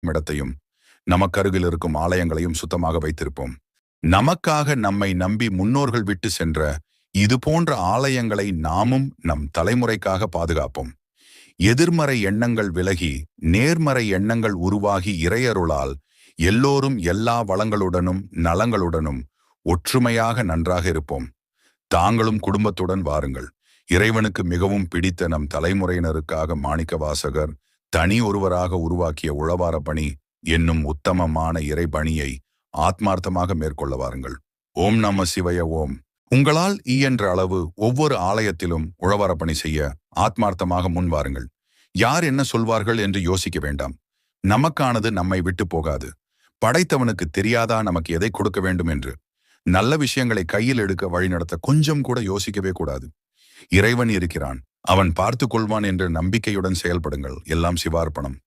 இடத்தையும் நமக்கருகில் இருக்கும் ஆலயங்களையும் சுத்தமாக வைத்திருப்போம். நமக்காக நம்மை நம்பி முன்னோர்கள் விட்டு சென்ற இது போன்ற ஆலயங்களை நாமும் நம் தலைமுறைக்காக பாதுகாப்போம். எதிர்மறை எண்ணங்கள் விலகி நேர்மறை எண்ணங்கள் உருவாகி இறையருளால் எல்லோரும் எல்லா வளங்களுடனும் நலங்களுடனும் ஒற்றுமையாக நன்றாக இருப்போம். தாங்களும் குடும்பத்துடன் வாருங்கள். இறைவனுக்கு மிகவும் பிடித்த நம் தலைமுறையினருக்காக மாணிக்க வாசகர் தனி ஒருவராக உருவாக்கிய உழவார பணி என்னும் உத்தமமான இறைபணியை ஆத்மார்த்தமாக மேற்கொள்ள வாருங்கள். ஓம் நம சிவய ஓம். உங்களால் இயன்ற அளவு ஒவ்வொரு ஆலயத்திலும் உழவார பணி செய்ய ஆத்மார்த்தமாக முன் வாருங்கள். யார் என்ன சொல்வார்கள் என்று யோசிக்க வேண்டாம். நமக்கானது நம்மை விட்டு போகாது. படைத்தவனுக்கு தெரியாதா நமக்கு எதை கொடுக்க வேண்டும் என்று? நல்ல விஷயங்களை கையில் எடுக்க வழிநடத்த கொஞ்சம் கூட யோசிக்கவே கூடாது. இறைவன் இருக்கிறான், அவன் பார்த்து கொள்வான் என்ற நம்பிக்கையுடன் செயல்படுங்கள். எல்லாம் சிவார்ப்பணம்.